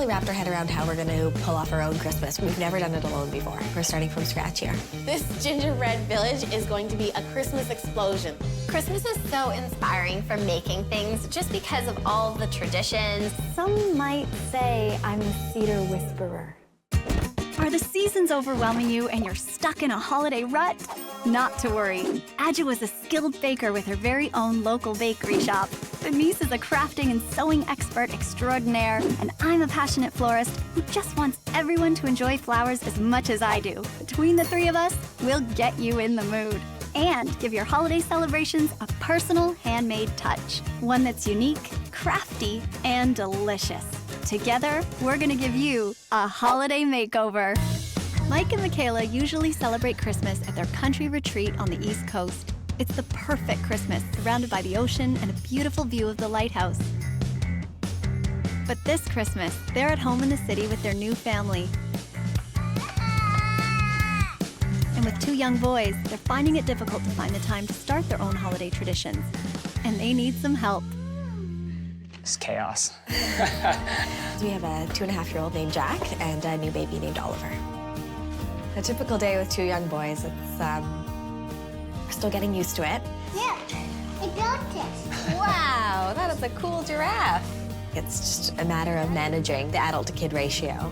really wrapped our head around how we're going to pull off our own Christmas. We've never done it alone before. We're starting from scratch here. This gingerbread village is going to be a Christmas explosion. Christmas is so inspiring for making things just because of all the traditions. Some might say I'm the cedar whisperer. Are the seasons overwhelming you and you're stuck in a holiday rut? Not to worry. Adja was a skilled baker with her very own local bakery shop. Denise is a crafting and sewing expert extraordinaire, and I'm a passionate florist who just wants everyone to enjoy flowers as much as I do. Between the three of us, we'll get you in the mood and give your holiday celebrations a personal handmade touch. One that's unique, crafty, and delicious. Together, we're gonna give you a holiday makeover. Mike and Michaela usually celebrate Christmas at their country retreat on the East Coast. It's the perfect Christmas, surrounded by the ocean and a beautiful view of the lighthouse. But this Christmas, they're at home in the city with their new family. And with 2 young boys, they're finding it difficult to find the time to start their own holiday traditions. And they need some help. It's chaos. We have a 2.5-year-old named Jack and a new baby named Oliver. A typical day with 2 young boys, it's, we're still getting used to it. Yeah, I built this. Wow, that is a cool giraffe. It's just a matter of managing the adult-to-kid ratio.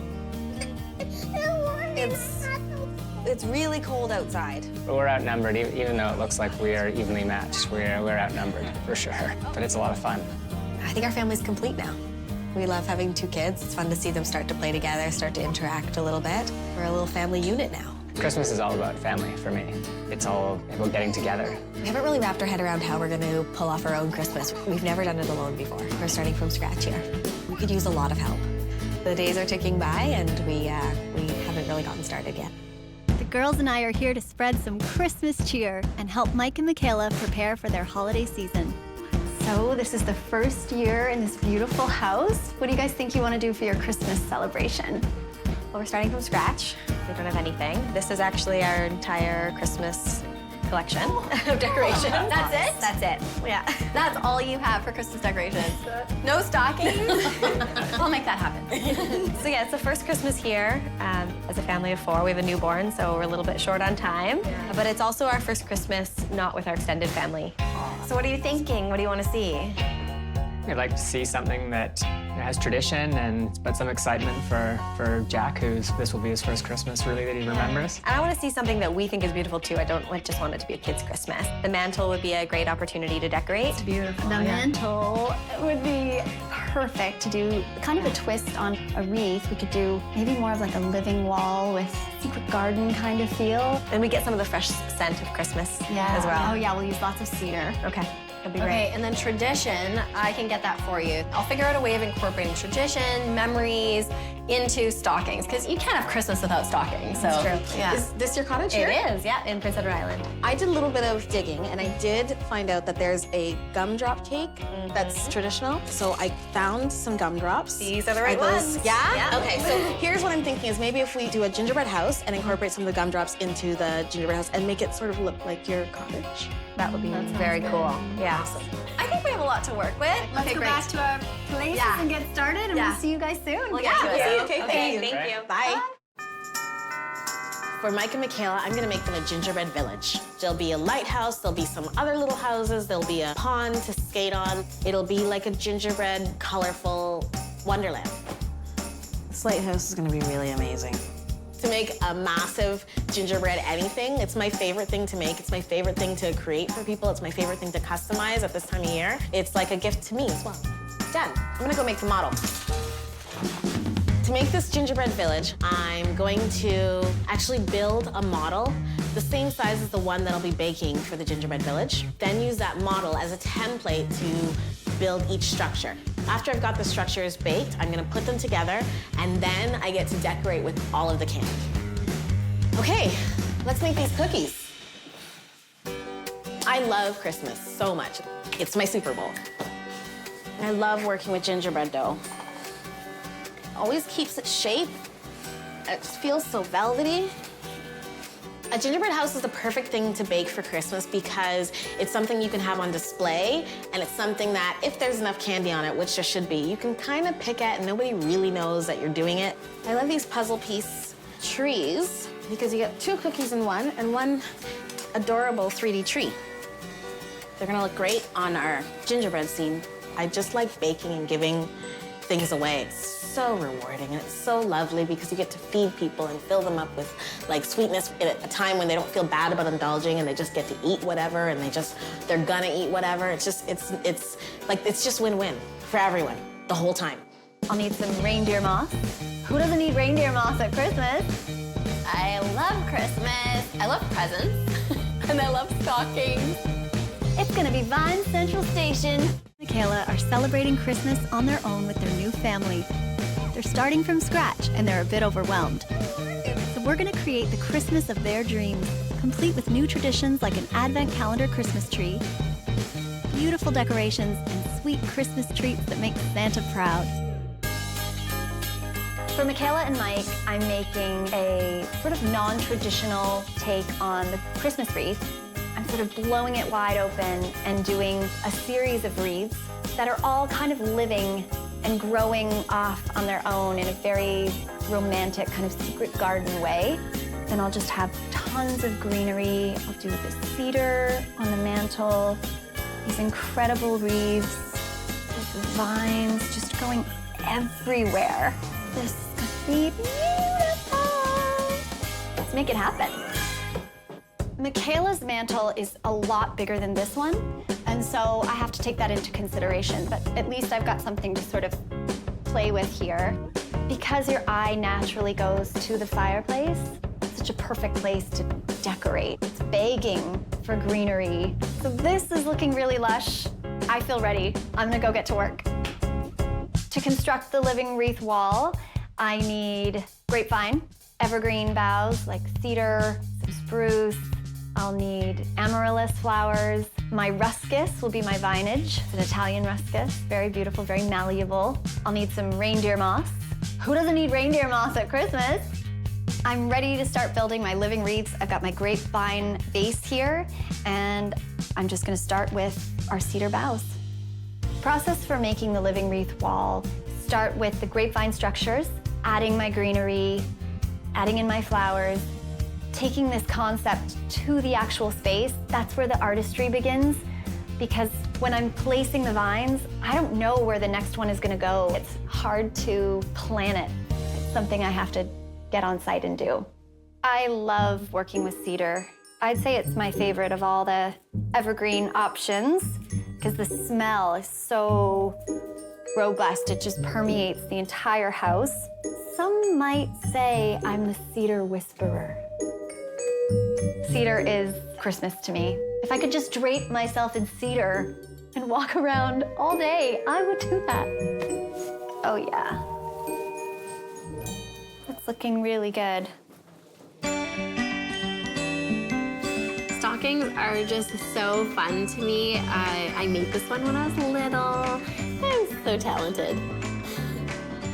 It's really cold outside. We're outnumbered, even though it looks like we are evenly matched. We're outnumbered, for sure. But it's a lot of fun. I think our family's complete now. We love having 2 kids. It's fun to see them start to play together, start to interact a little bit. We're a little family unit now. Christmas is all about family for me. It's all about getting together. We haven't really wrapped our head around how we're going to pull off our own Christmas. We've never done it alone before. We're starting from scratch here. We could use a lot of help. The days are ticking by, and we haven't really gotten started yet. The girls and I are here to spread some Christmas cheer and help Mike and Michaela prepare for their holiday season. So this is the first year in this beautiful house. What do you guys think you want to do for your Christmas celebration? Well, we're starting from scratch. We don't have anything. This is actually our entire Christmas collection of decorations. That's it? That's it, yeah. That's all you have for Christmas decorations? No stockings? I'll make that happen. So yeah, it's the first Christmas here as a family of 4. We have a newborn, so we're a little bit short on time. Yeah. But it's also our first Christmas not with our extended family. So what are you thinking? What do you want to see? I'd like to see something that has tradition but some excitement for Jack, this will be his first Christmas, really, that he remembers. And I want to see something that we think is beautiful, too. I don't just want it to be a kid's Christmas. The mantle would be a great opportunity to decorate. It's beautiful. The mantle would be perfect to do kind of a twist on a wreath. We could do maybe more of like a living wall with secret garden kind of feel. And we get some of the fresh scent of Christmas as well. Oh, yeah, we'll use lots of cedar. Okay. That'd be Okay, great. and then tradition, I can get that for you. I'll figure out a way of incorporating tradition, memories into stockings, because you can't have Christmas without stockings. So, That's true. yeah. Is this your cottage here? It is, yeah, in Prince Edward Island. I did a little bit of digging, and I did find out that there's a gumdrop cake that's traditional. So I found some gumdrops. These are the right those- ones. Yeah? Yeah. Okay, so here's what I'm thinking is maybe if we do a gingerbread house and incorporate some of the gumdrops into the gingerbread house and make it sort of look like your cottage. That would be very cool. Yeah. Awesome. I think we have a lot to work with. Let's go back to our places Yeah. and get started, and Yeah. we'll see you guys soon. We'll get to it. Yeah. Okay, thank you. Thank you. Bye. For Mike and Michaela, I'm gonna make them a gingerbread village. There'll be a lighthouse, there'll be some other little houses, there'll be a pond to skate on. It'll be like a gingerbread, colorful wonderland. This lighthouse is gonna be really amazing. To make a massive gingerbread anything, it's my favorite thing to make. It's my favorite thing to create for people. It's my favorite thing to customize at this time of year. It's like a gift to me as well. Done. I'm gonna go make the model. To make this gingerbread village, I'm going to actually build a model the same size as the one that I'll be baking for the gingerbread village. Then use that model as a template to build each structure. After I've got the structures baked, I'm gonna put them together, and then I get to decorate with all of the candy. Okay, let's make these cookies. I love Christmas so much. It's my Super Bowl. I love working with gingerbread dough. Always keeps its shape. It just feels so velvety. A gingerbread house is the perfect thing to bake for Christmas because it's something you can have on display, and it's something that if there's enough candy on it, which there should be, you can kind of pick at and nobody really knows that you're doing it. I love these puzzle piece trees because you get 2 cookies in one and one adorable 3D tree. They're gonna look great on our gingerbread scene. I just like baking and giving things away. It's so rewarding and it's so lovely because you get to feed people and fill them up with like sweetness at a time when they don't feel bad about indulging and they just get to eat whatever and they're gonna eat whatever. It's just win-win for everyone the whole time. I'll need some reindeer moss. Who doesn't need reindeer moss at Christmas? I love Christmas. I love presents. And I love stockings. It's gonna be Vine Central Station. Michaela are celebrating Christmas on their own with their new family. They're starting from scratch and they're a bit overwhelmed. So we're gonna create the Christmas of their dreams, complete with new traditions like an advent calendar Christmas tree, beautiful decorations, and sweet Christmas treats that make Santa proud. For Michaela and Mike, I'm making a sort of non-traditional take on the Christmas wreath. I'm sort of blowing it wide open and doing a series of wreaths that are all kind of living and growing off on their own in a very romantic kind of secret garden way. Then I'll just have tons of greenery. I'll do the cedar on the mantle, these incredible wreaths with vines just going everywhere. This is gonna be beautiful. Let's make it happen. Michaela's mantle is a lot bigger than this one, and so I have to take that into consideration, but at least I've got something to sort of play with here. Because your eye naturally goes to the fireplace, it's such a perfect place to decorate. It's begging for greenery. So this is looking really lush. I feel ready. I'm gonna go get to work. To construct the living wreath wall, I need grapevine, evergreen boughs like cedar, some spruce. I'll need amaryllis flowers. My ruscus will be my vinage. It's an Italian ruscus, very beautiful, very malleable. I'll need some reindeer moss. Who doesn't need reindeer moss at Christmas? I'm ready to start building my living wreaths. I've got my grapevine base here, and I'm just gonna start with our cedar boughs. Process for making the living wreath wall. Start with the grapevine structures, adding my greenery, adding in my flowers, taking this concept to the actual space. That's where the artistry begins, because when I'm placing the vines, I don't know where the next one is gonna go. It's hard to plan it. It's something I have to get on site and do. I love working with cedar. I'd say it's my favorite of all the evergreen options, because the smell is so robust. It just permeates the entire house. Some might say I'm the cedar whisperer. Cedar is Christmas to me. If I could just drape myself in cedar and walk around all day, I would do that. Oh yeah. That's looking really good. Stockings are just so fun to me. I made this one when I was little. I'm so talented.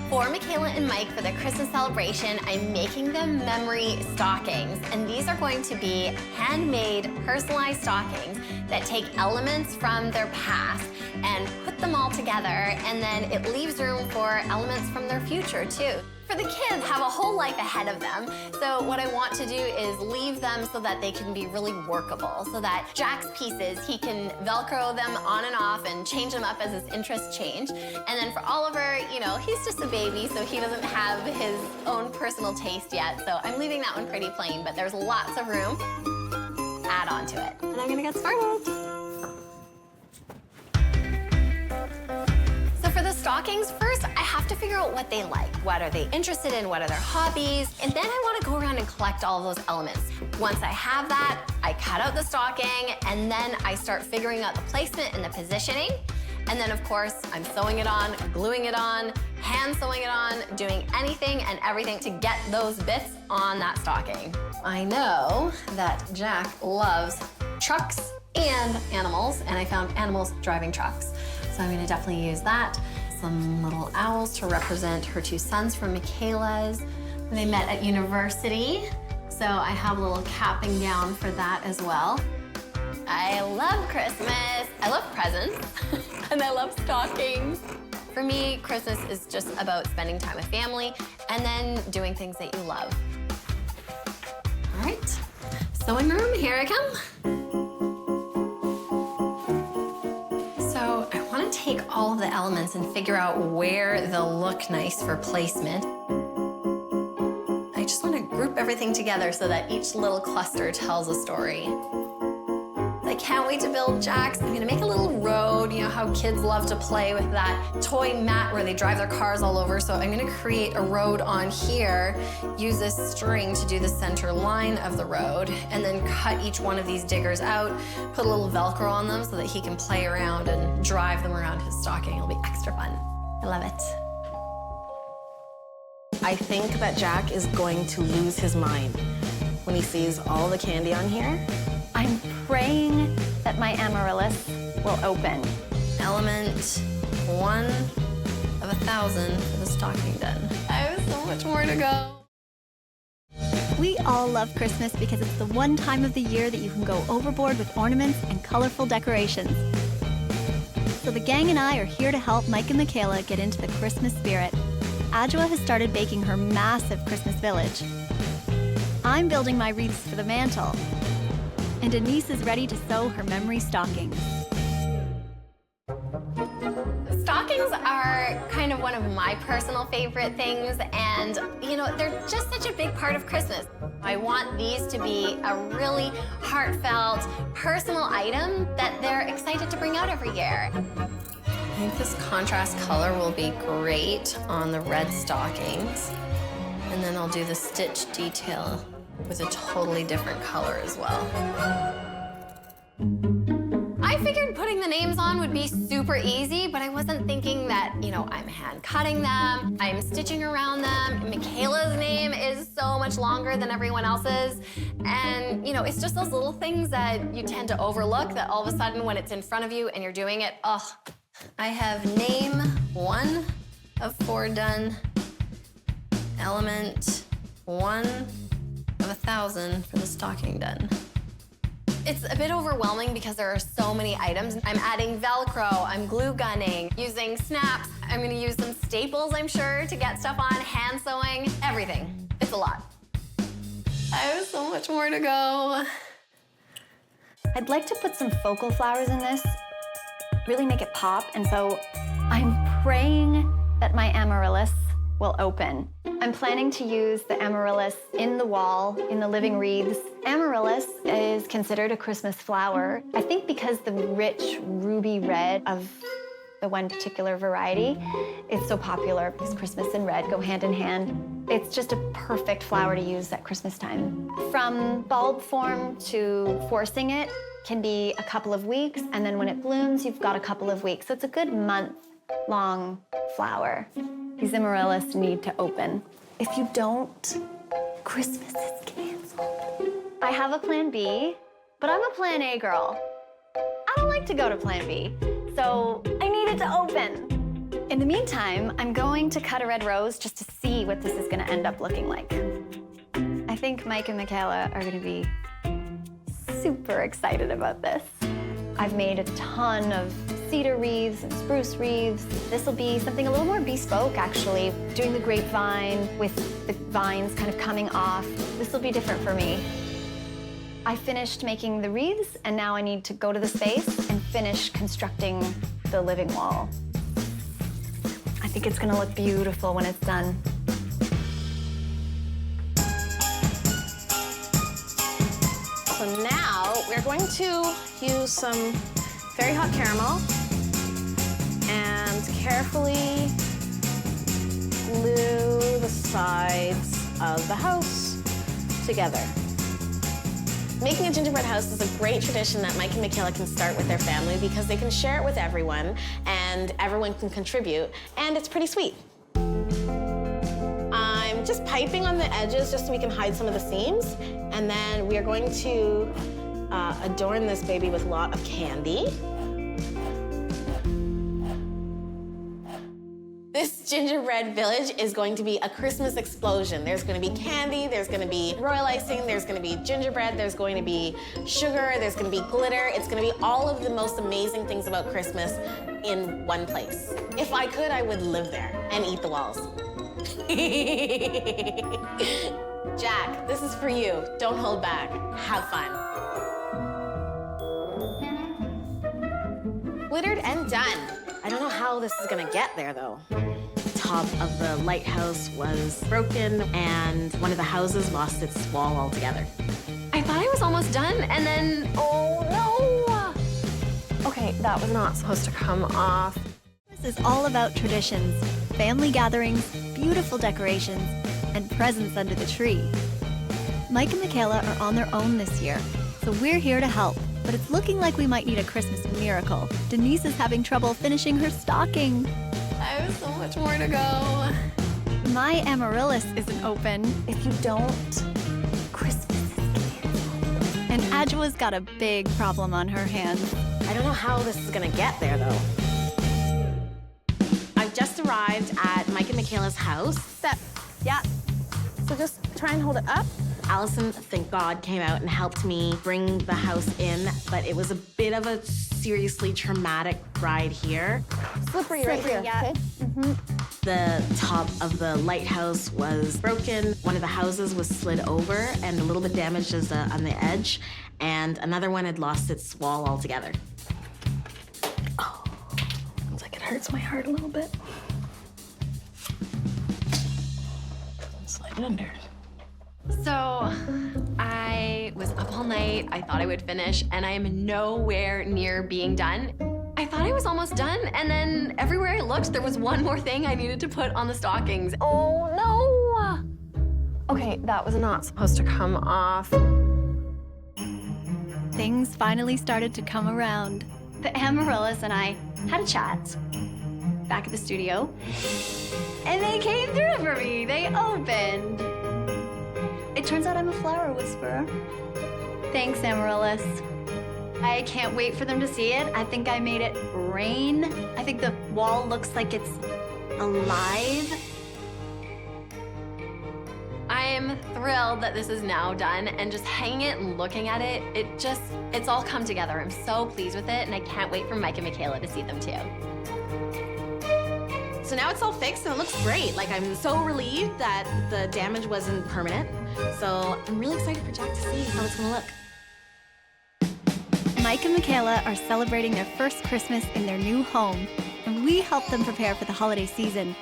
For Michaela and Mike, for their Christmas celebration, I'm making them memory stockings. And these are going to be handmade, personalized stockings that take elements from their past and put them all together. And then it leaves room for elements from their future, too. For the kids, have a whole life ahead of them. So what I want to do is leave them so that they can be really workable, so that Jack's pieces, he can Velcro them on and off and change them up as his interests change. And then for Oliver, you know, he's just a baby, so he doesn't have his own personal taste yet. So I'm leaving that one pretty plain, but there's lots of room. Add on to it. And I'm gonna get started. For the stockings, first, I have to figure out what they like. What are they interested in? What are their hobbies? And then I want to go around and collect all of those elements. Once I have that, I cut out the stocking, and then I start figuring out the placement and the positioning. And then, of course, I'm sewing it on, gluing it on, hand sewing it on, doing anything and everything to get those bits on that stocking. I know that Jack loves trucks and animals, and I found animals driving trucks. So I'm gonna definitely use that. Some little owls to represent her two sons from Michaela's. They met at university. So I have a little capping down for that as well. I love Christmas. I love presents, and I love stockings. For me, Christmas is just about spending time with family and then doing things that you love. All right, sewing room, here I come. So I want to take all of the elements and figure out where they'll look nice for placement. I just want to group everything together so that each little cluster tells a story. I can't wait to build Jack's. I'm gonna make a little road. You know how kids love to play with that toy mat where they drive their cars all over. So I'm gonna create a road on here, use this string to do the center line of the road, and then cut each one of these diggers out, put a little Velcro on them so that he can play around and drive them around his stocking. It'll be extra fun. I love it. I think that Jack is going to lose his mind when he sees all the candy on here. I'm praying that my amaryllis will open. Element 1 of 1,000 for the stocking done. I have so much more to go. We all love Christmas because it's the one time of the year that you can go overboard with ornaments and colorful decorations. So the gang and I are here to help Mike and Michaela get into the Christmas spirit. Adjoa has started baking her massive Christmas village. I'm building my wreaths for the mantle. And Denise is ready to sew her memory stockings. Stockings are kind of one of my personal favorite things, and you know, they're just such a big part of Christmas. I want these to be a really heartfelt, personal item that they're excited to bring out every year. I think this contrast color will be great on the red stockings, and then I'll do the stitch detail with a totally different color as well. I figured putting the names on would be super easy, but I wasn't thinking that, you know, I'm hand cutting them, I'm stitching around them. Michaela's name is so much longer than everyone else's. And, you know, it's just those little things that you tend to overlook that all of a sudden when it's in front of you and you're doing it, oh. I have name 1 of 4 done, element 1 of 1,000 for the stocking done. It's a bit overwhelming because there are so many items. I'm adding Velcro, I'm glue gunning, using snaps. I'm gonna use some staples, I'm sure, to get stuff on, hand sewing, everything. It's a lot. I have so much more to go. I'd like to put some focal flowers in this, really make it pop, and so I'm praying that my amaryllis will open. I'm planning to use the amaryllis in the wall, in the living wreaths. Amaryllis is considered a Christmas flower. I think because the rich ruby red of the one particular variety is so popular because Christmas and red go hand in hand. It's just a perfect flower to use at Christmas time. From bulb form to forcing it can be a couple of weeks, and then when it blooms, you've got a couple of weeks. So it's a good month-long flower. These amaryllis need to open. If you don't, Christmas is canceled. I have a plan B, but I'm a plan A girl. I don't like to go to plan B, so I need it to open. In the meantime, I'm going to cut a red rose just to see what this is gonna end up looking like. I think Mike and Michaela are gonna be super excited about this. I've made a ton of cedar wreaths and spruce wreaths. This will be something a little more bespoke, actually. Doing the grapevine with the vines kind of coming off. This will be different for me. I finished making the wreaths, and now I need to go to the space and finish constructing the living wall. I think it's gonna look beautiful when it's done. So now we're going to use some very hot caramel and carefully glue the sides of the house together. Making a gingerbread house is a great tradition that Mike and Michaela can start with their family because they can share it with everyone and everyone can contribute, and it's pretty sweet. I'm just piping on the edges just so we can hide some of the seams, and then we are going to adorn this baby with a lot of candy. This gingerbread village is going to be a Christmas explosion. There's going to be candy, there's going to be royal icing, there's going to be gingerbread, there's going to be sugar, there's going to be glitter. It's going to be all of the most amazing things about Christmas in one place. If I could, I would live there and eat the walls. Jack, this is for you. Don't hold back. Have fun. Glittered and done. I don't know how this is gonna get there, though. The top of the lighthouse was broken, and one of the houses lost its wall altogether. I thought I was almost done, and then, oh no! Okay, that was not supposed to come off. This is all about traditions, family gatherings, beautiful decorations, and presents under the tree. Mike and Michaela are on their own this year, so we're here to help. But it's looking like we might need a Christmas miracle. Denise is having trouble finishing her stocking. I have so much more to go. My amaryllis isn't open. If you don't, Christmas is canceled. And Adjoa's got a big problem on her hands. I don't know how this is gonna get there, though. I've just arrived at Mike and Michaela's house. Yeah. So just try and hold it up. Allison, thank God, came out and helped me bring the house in, but it was a bit of a seriously traumatic ride here. Slippery right here, yeah. okay? The top of the lighthouse was broken. One of the houses was slid over and a little bit damaged on the edge, and another one had lost its wall altogether. Oh, sounds like it hurts my heart a little bit. Slide it under. So, I was up all night. I thought I would finish, and I am nowhere near being done. I thought I was almost done, and then everywhere I looked, there was one more thing I needed to put on the stockings. Oh, no! Okay, that was not supposed to come off. Things finally started to come around. The amaryllis and I had a chat back at the studio, and they came through for me. They opened. It turns out I'm a flower whisperer. Thanks, amaryllis. I can't wait for them to see it. I think I made it rain. I think the wall looks like it's alive. I am thrilled that this is now done, and just hanging it and looking at it, it's all come together. I'm so pleased with it, and I can't wait for Mike and Michaela to see them too. So now it's all fixed and it looks great. Like, I'm so relieved that the damage wasn't permanent. So I'm really excited for Jack to see how it's gonna look. Mike and Michaela are celebrating their first Christmas in their new home, and we helped them prepare for the holiday season.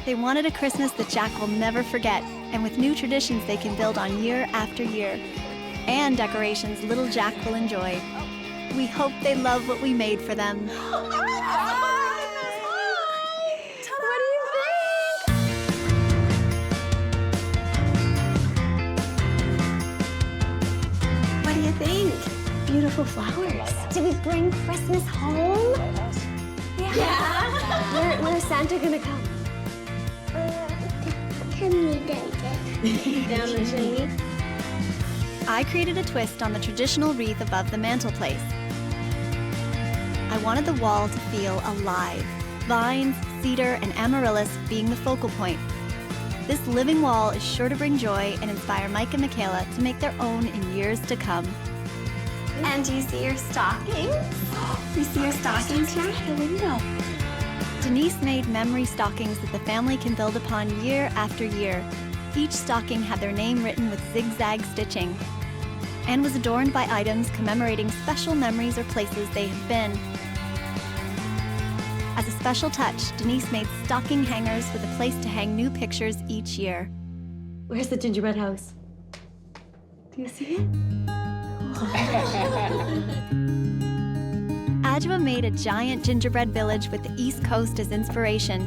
They wanted a Christmas that Jack will never forget, and with new traditions they can build on year after year, and decorations little Jack will enjoy. We hope they love what we made for them. Beautiful flowers. Did we bring Christmas home? Yeah. Where's Santa gonna come? Can we get Down the chimney? I created a twist on the traditional wreath above the mantelpiece. I wanted the wall to feel alive, vines, cedar, and amaryllis being the focal point. This living wall is sure to bring joy and inspire Mike and Michaela to make their own in years to come. And do you see your stockings? You see your stockings here at the window. Denise made memory stockings that the family can build upon year after year. Each stocking had their name written with zigzag stitching and was adorned by items commemorating special memories or places they have been. As a special touch, Denise made stocking hangers with a place to hang new pictures each year. Where's the gingerbread house? Do you see it? Adjoa made a giant gingerbread village with the East Coast as inspiration.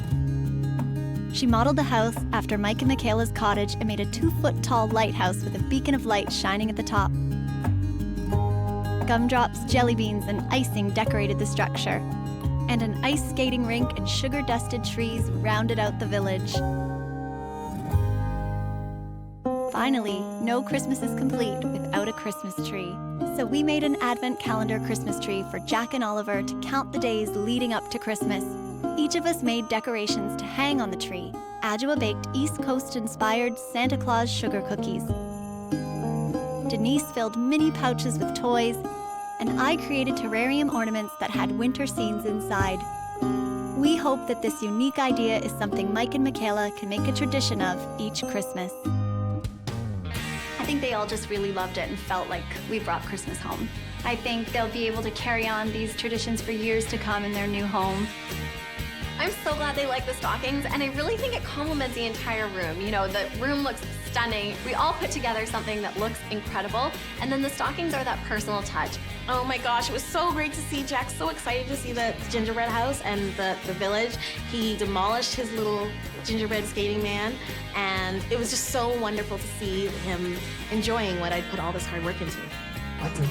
She modeled the house after Mike and Michaela's cottage and made a 2-foot-tall lighthouse with a beacon of light shining at the top. Gumdrops, jelly beans, and icing decorated the structure, and an ice skating rink and sugar-dusted trees rounded out the village. Finally, no Christmas is complete without a Christmas tree. So we made an Advent calendar Christmas tree for Jack and Oliver to count the days leading up to Christmas. Each of us made decorations to hang on the tree. Adjoa baked East Coast-inspired Santa Claus sugar cookies. Denise filled mini pouches with toys, and I created terrarium ornaments that had winter scenes inside. We hope that this unique idea is something Mike and Michaela can make a tradition of each Christmas. I think they all just really loved it and felt like we brought Christmas home. I think they'll be able to carry on these traditions for years to come in their new home. I'm so glad they like the stockings, and I really think it complements the entire room. You know, the room looks stunning. We all put together something that looks incredible, and then the stockings are that personal touch. Oh my gosh, it was so great to see Jack, so excited to see the gingerbread house and the village. He demolished his little gingerbread skating man, and it was just so wonderful to see him enjoying what I'd put all this hard work into. What the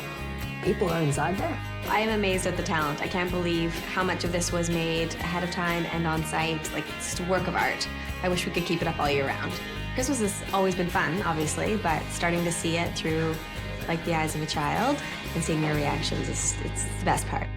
people are inside there? I am amazed at the talent. I can't believe how much of this was made ahead of time and on site. Like, it's just a work of art. I wish we could keep it up all year round. Christmas has always been fun, obviously, but starting to see it through like the eyes of a child and seeing their reactions, it's the best part.